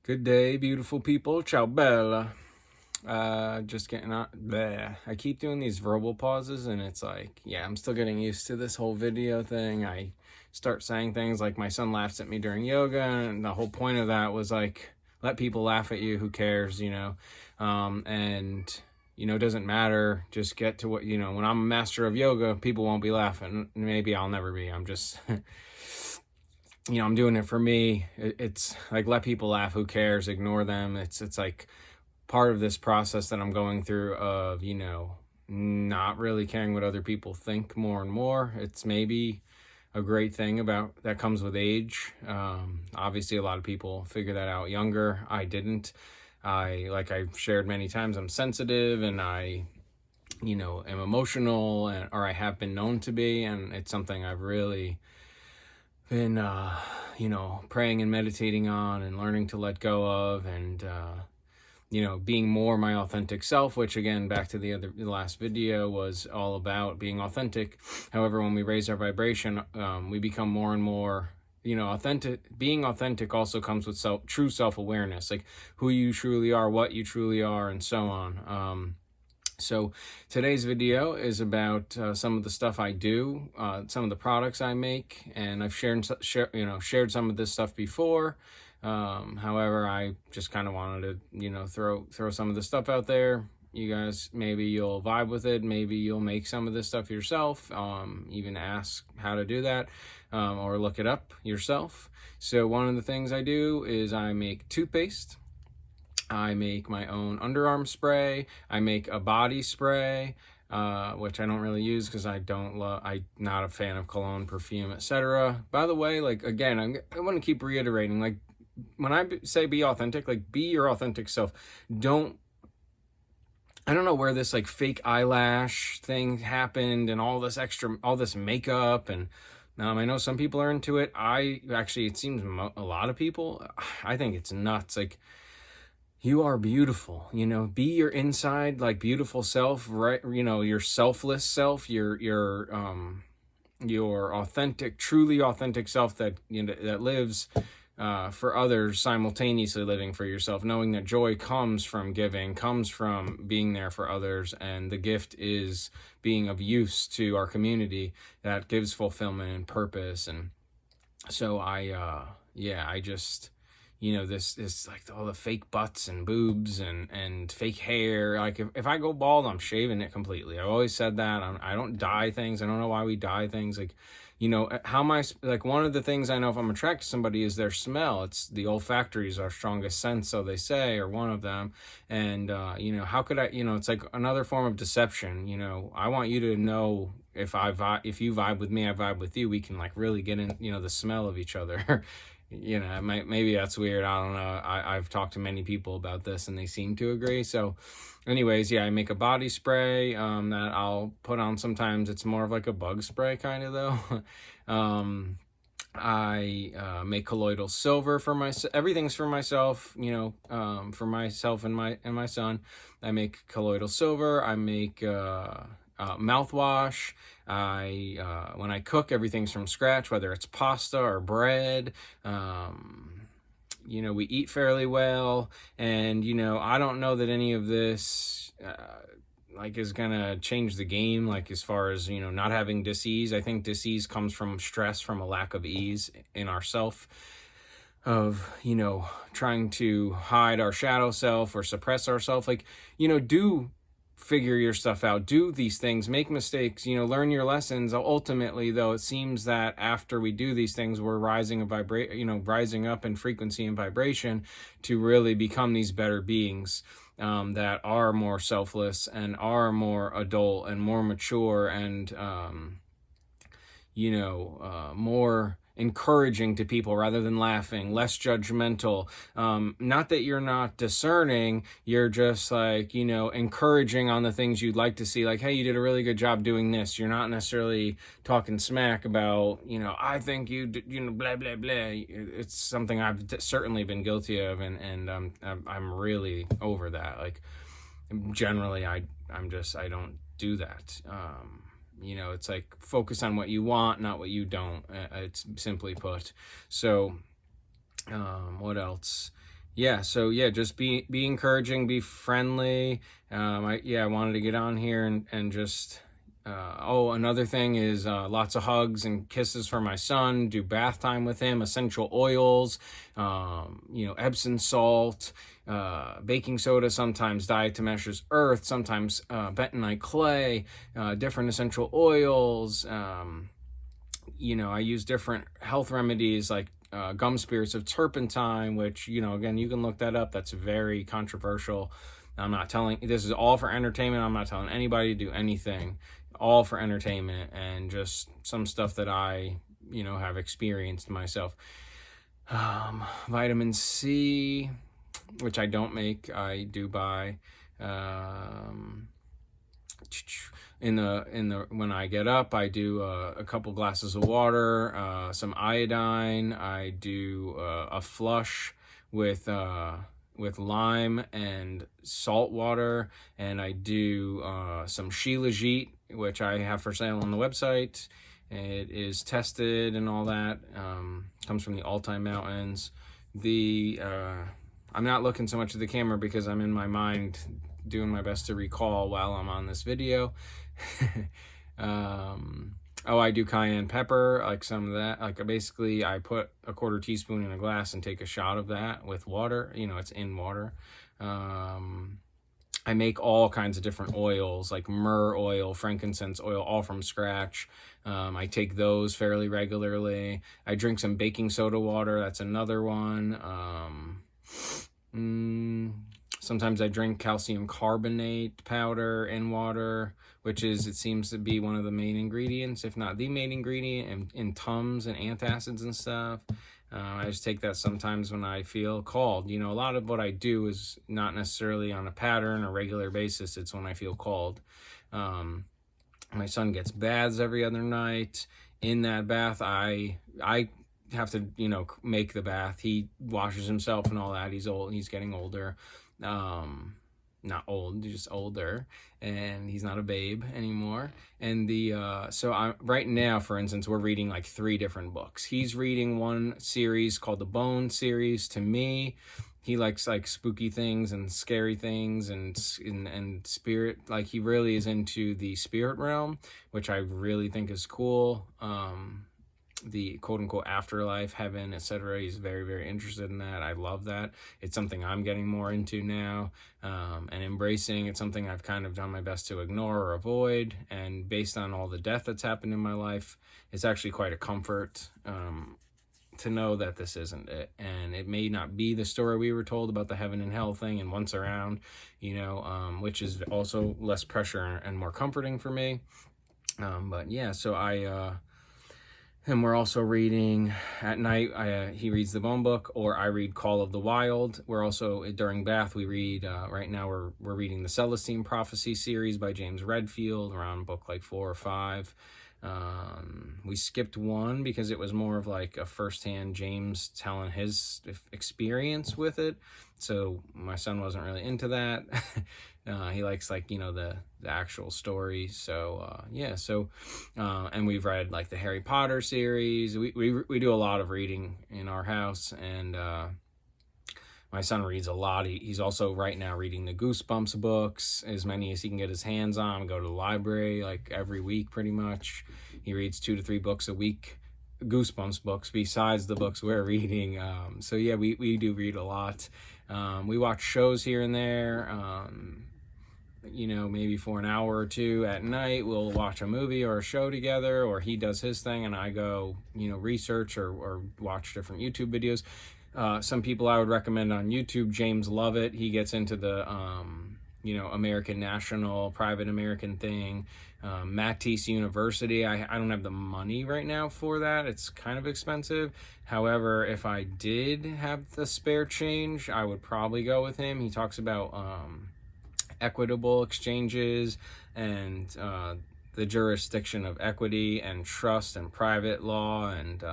Good day, beautiful people. Ciao, bella. Just getting out. Bleh. I keep doing these verbal pauses, and it's like, yeah, I'm still getting used to this whole video thing. I start saying things like my son laughs at me during yoga, and the whole point of that was like, let people laugh at you. Who cares, it doesn't matter. Just get to what, when I'm a master of yoga, people won't be laughing. Maybe I'll never be. I'm just. I'm doing it for me. It's like, let people laugh. Who cares? Ignore them. It's like part of this process that I'm going through of, not really caring what other people think more and more. It's maybe a great thing about that comes with age. Obviously, a lot of people figure that out younger. I didn't. Like I've shared many times, I'm sensitive and I am emotional, or I have been known to be, and it's something I've really been praying and meditating on and learning to let go of, and being more my authentic self, which again, back to the last video, was all about being authentic. However, when we raise our vibration, we become more and more authentic. Being authentic also comes with true self-awareness, like who you truly are, what you truly are, and so on. So today's video is about some of the stuff I do, some of the products I make, and I've shared some of this stuff before. However, I just kind of wanted to, throw some of the stuff out there. You guys, maybe you'll vibe with it. Maybe you'll make some of this stuff yourself, even ask how to do that, or look it up yourself. So one of the things I do is I make toothpaste. I make my own underarm spray. I make a body spray, which I don't really use because I'm not a fan of cologne, perfume, etc. By the way, like, again, I want to keep reiterating, like, when I say be authentic, like, be your authentic self. I don't know where this like fake eyelash thing happened and all this makeup, and I know some people are into it. It seems a lot of people, I think it's nuts. Like, you are beautiful, be your inside, like, beautiful self, right? Your selfless self, your authentic, truly authentic self that, that lives for others, simultaneously living for yourself, knowing that joy comes from giving, comes from being there for others. And the gift is being of use to our community that gives fulfillment and purpose. And so I just, this like all the fake butts and boobs and fake hair. Like, if I go bald, I'm shaving it completely. I've always said that. I don't dye things. I don't know why we dye things. Like, how am I, like, one of the things I know if I'm attracted to somebody is their smell. It's the olfactory is our strongest sense, so they say, or one of them. And, how could I, it's like another form of deception. I want you to know, if you vibe with me, I vibe with you, we can like really get in, the smell of each other. Maybe that's weird. I don't know. I've talked to many people about this and they seem to agree. So anyways, I make a body spray that I'll put on sometimes. It's more of like a bug spray kind of, though. I make colloidal silver for myself. Everything's for myself, for myself and my son. I make colloidal silver. I make mouthwash. When I cook, everything's from scratch, whether it's pasta or bread. We eat fairly well, and I don't know that any of this is gonna change the game, like, as far as not having disease. I think disease comes from stress, from a lack of ease in ourself, of trying to hide our shadow self or suppress ourself. Like, do figure your stuff out, do these things, make mistakes, learn your lessons. Ultimately, though, it seems that after we do these things, we're rising up in frequency and vibration to really become these better beings that are more selfless and are more adult and more mature and more encouraging to people rather than laughing, less judgmental. Not that you're not discerning, you're just like, encouraging on the things you'd like to see. Like, hey, you did a really good job doing this. You're not necessarily talking smack about, I think you did, blah, blah, blah. It's something I've certainly been guilty of. And I'm really over that. Like, generally, I don't do that. It's like, focus on what you want, not what you don't. It's simply put. So, what else? yeah, so yeah, just be encouraging, be friendly. I wanted to get on here and just another thing is lots of hugs and kisses for my son. Do bath time with him. Essential oils, Epsom salt, baking soda. Sometimes diatomaceous earth. Sometimes bentonite clay. Different essential oils. I use different health remedies like gum spirits of turpentine, which, again, you can look that up. That's very controversial. I'm not telling, this is all for entertainment. I'm not telling anybody to do anything, all for entertainment and just some stuff that I, have experienced myself. Vitamin C, which I don't make, I do buy. When I get up, I do a couple glasses of water, some iodine. I do a flush with lime and salt water, and I do some Shilajit, which I have for sale on the website. It is tested and all that. Comes from the Altai Mountains. I'm not looking so much at the camera because I'm in my mind doing my best to recall while I'm on this video. I do cayenne pepper, like some of that. Like basically I put a 1/4 teaspoon in a glass and take a shot of that with water. It's in water. I make all kinds of different oils, like myrrh oil, frankincense oil, all from scratch. I take those fairly regularly. I drink some baking soda water. That's another one. Sometimes I drink calcium carbonate powder in water, which it seems to be one of the main ingredients, if not the main ingredient, in Tums and antacids and stuff. I just take that sometimes when I feel called. A lot of what I do is not necessarily on a pattern or regular basis. It's when I feel called. My son gets baths every other night. In that bath, I have to, make the bath. He washes himself and all that. He's old. He's getting older. Not old, just older, and he's not a babe anymore. And right now, for instance, we're reading like 3 different books. He's reading one series called the Bone series. To me, he likes like spooky things and scary things and spirit. Like he really is into the spirit realm, which I really think is cool. The quote-unquote afterlife, heaven, etc. He's very, very interested in that. I love that. It's something I'm getting more into now and embracing. It's something I've kind of done my best to ignore or avoid. And based on all the death that's happened in my life, it's actually quite a comfort to know that this isn't it. And it may not be the story we were told about the heaven and hell thing and once around, which is also less pressure and more comforting for me. But yeah, so and we're also reading at night. He reads the Bone Book, or I read Call of the Wild. We're also, during bath, we read, right now we're reading the Celestine Prophecy series by James Redfield, around book like 4 or 5. We skipped one because it was more of like a firsthand James telling his experience with it. So my son wasn't really into that. He likes the actual story. So and we've read like the Harry Potter series. We do a lot of reading in our house, and my son reads a lot. He's also right now reading the Goosebumps books, as many as he can get his hands on. Go to the library like every week pretty much. He reads 2 to 3 books a week, Goosebumps books, besides the books we're reading. So yeah, we do read a lot. We watch shows here and there. Maybe for an hour or 2 at night, we'll watch a movie or a show together, or he does his thing and I go, research or watch different YouTube videos. Some people I would recommend on YouTube, James Lovett. He gets into the, American National, private American thing. Matisse University. I don't have the money right now for that. It's kind of expensive. However, if I did have the spare change, I would probably go with him. He talks about equitable exchanges and the jurisdiction of equity and trust and private law, and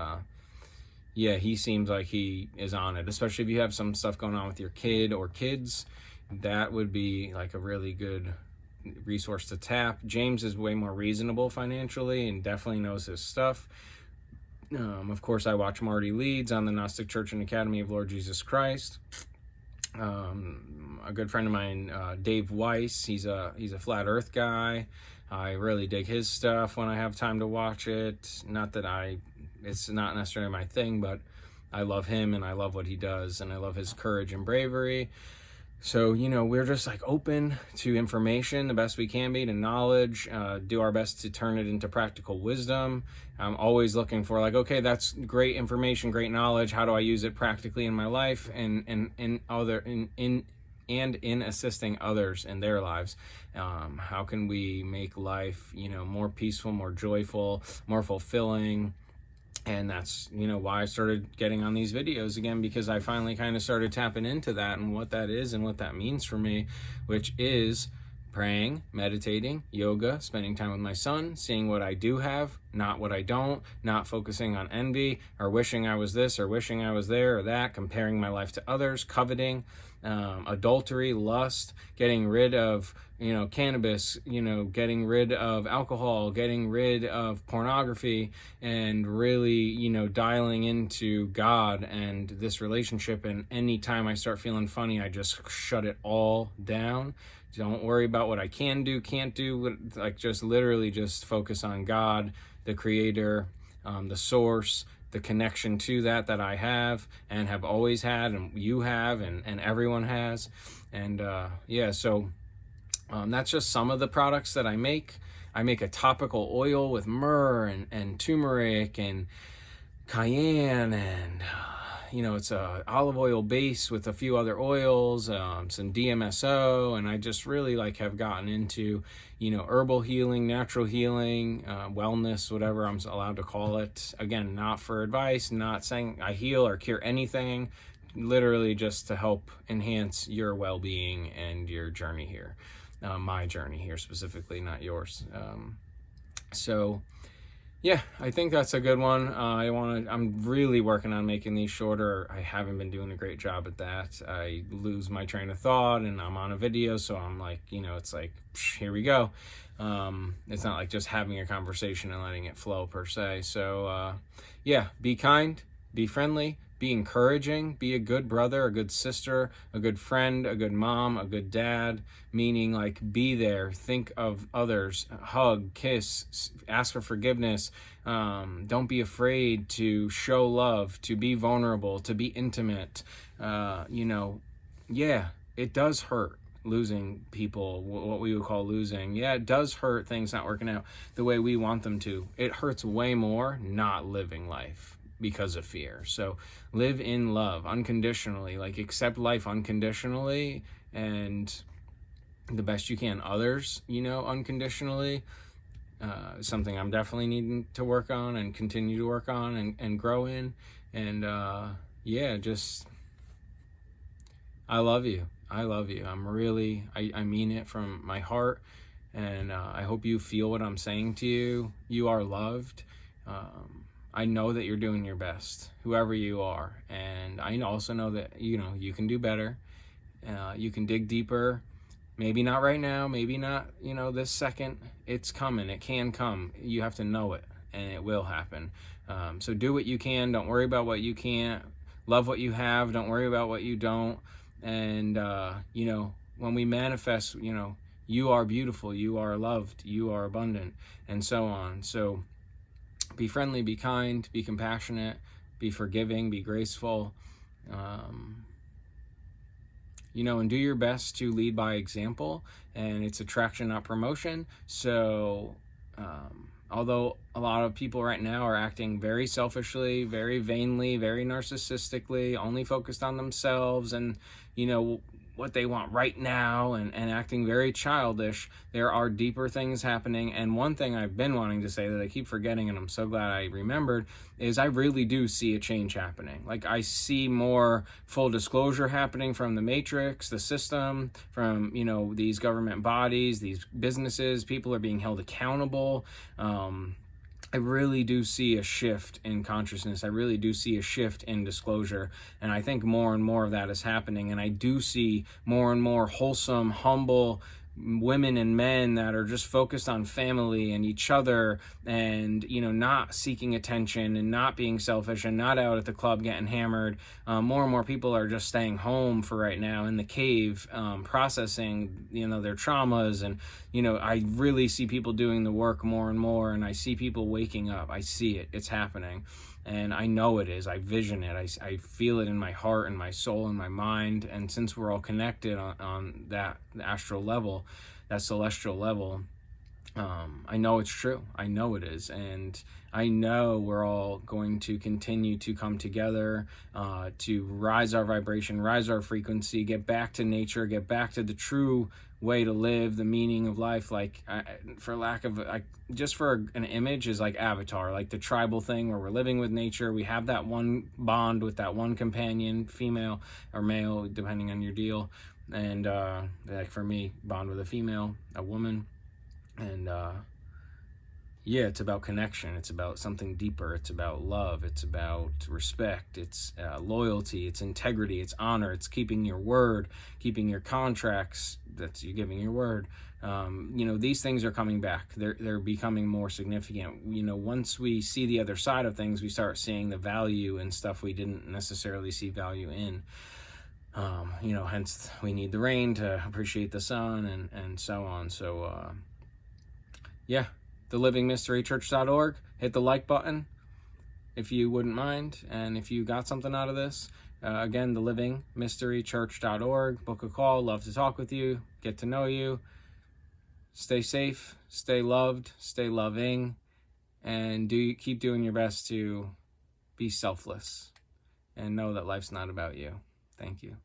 yeah, he seems like he is on it, especially if you have some stuff going on with your kid or kids. That would be like a really good resource to tap. James is way more reasonable financially and definitely knows his stuff. Of course, I watch Marty Leeds on the Gnostic Church and Academy of Lord Jesus Christ. A good friend of mine, Dave Weiss, he's a flat earth guy. I really dig his stuff when I have time to watch it. Not that it's not necessarily my thing, but I love him and I love what he does and I love his courage and bravery. So, we're just like open to information the best we can be, to knowledge, do our best to turn it into practical wisdom. I'm always looking for like, okay, that's great information, great knowledge. How do I use it practically in my life and in assisting others in their lives? How can we make life, more peaceful, more joyful, more fulfilling? And that's, why I started getting on these videos again, because I finally kind of started tapping into that and what that is and what that means for me, which is praying, meditating, yoga, spending time with my son, seeing what I do have, not what I don't, not focusing on envy or wishing I was this or wishing I was there or that, comparing my life to others, coveting, adultery, lust, getting rid of, cannabis, getting rid of alcohol, getting rid of pornography, and really, dialing into God and this relationship. And anytime I start feeling funny, I just shut it all down. Don't worry about what I can do, can't do. Like, just literally just focus on God, the creator, the source, the connection to that I have and have always had, and you have, and everyone has. And so that's just some of the products that I make. I make a topical oil with myrrh and turmeric and cayenne, and it's a olive oil base with a few other oils, some DMSO, and I just really have gotten into, herbal healing, natural healing, wellness, whatever I'm allowed to call it. Again, not for advice, not saying I heal or cure anything, literally just to help enhance your well-being and your journey here, my journey here specifically, not yours. Yeah, I think that's a good one. I'm really working on making these shorter. I haven't been doing a great job at that. I lose my train of thought and I'm on a video, so I'm like, it's like, here we go. It's not like just having a conversation and letting it flow per se. So be kind, be friendly, be encouraging, be a good brother, a good sister, a good friend, a good mom, a good dad, meaning be there, think of others, hug, kiss, ask for forgiveness. Don't be afraid to show love, to be vulnerable, to be intimate. It does hurt losing people, what we would call losing. Yeah, it does hurt things not working out the way we want them to. It hurts way more not living life because of fear. So live in love unconditionally, accept life unconditionally and the best you can. Others, unconditionally. Something I'm definitely needing to work on and continue to work on and grow in. And I love you. I love you. I mean it from my heart. And I hope you feel what I'm saying to you. You are loved. I know that you're doing your best, whoever you are. And I also know that, you can do better. You can dig deeper. Maybe not right now, maybe not, this second. It's coming. It can come. You have to know it, and it will happen. So do what you can. Don't worry about what you can't. Love what you have. Don't worry about what you don't. And, when we manifest, you are beautiful, you are loved, you are abundant, and so on. So be friendly, be kind, be compassionate, be forgiving, be graceful, and do your best to lead by example. And it's attraction, not promotion. So although a lot of people right now are acting very selfishly, very vainly, very narcissistically, only focused on themselves and, what they want right now and acting very childish, there are deeper things happening. And one thing I've been wanting to say that I keep forgetting, and I'm so glad I remembered, is I really do see a change happening. I see more full disclosure happening from the matrix, the system, from, these government bodies, these businesses. People are being held accountable. I really do see a shift in consciousness. I really do see a shift in disclosure. And I think more and more of that is happening. And I do see more and more wholesome, humble, women and men that are just focused on family and each other, and not seeking attention and not being selfish and not out at the club getting hammered. More and more people are just staying home for right now in the cave, processing their traumas. And I really see people doing the work more and more, and I see people waking up. I see it. It's happening. And I know it is. I vision it. I feel it in my heart and my soul and my mind. And since we're all connected on that astral level, that celestial level, I know it's true. I know it is. And I know we're all going to continue to come together, to rise our vibration, rise our frequency, get back to nature, get back to the true way to live, the meaning of life. Like, for lack of, just for an image, is like Avatar, like the tribal thing where we're living with nature. We have that one bond with that one companion, female or male, depending on your deal. And like for me, bond with a female, a woman. And yeah, it's about connection. It's about something deeper. It's about love. It's about respect. It's loyalty. It's integrity. It's honor. It's keeping your word, keeping your contracts. That's you giving your word. These things are coming back. They're becoming more significant. Once we see the other side of things, we start seeing the value in stuff we didn't necessarily see value in. Hence we need the rain to appreciate the sun, and so on. So yeah, thelivingmysterychurch.org. Hit the like button if you wouldn't mind, and if you got something out of this. Again, thelivingmysterychurch.org. Book a call. Love to talk with you, get to know you. Stay safe, stay loved, stay loving, and keep doing your best to be selfless and know that life's not about you. Thank you.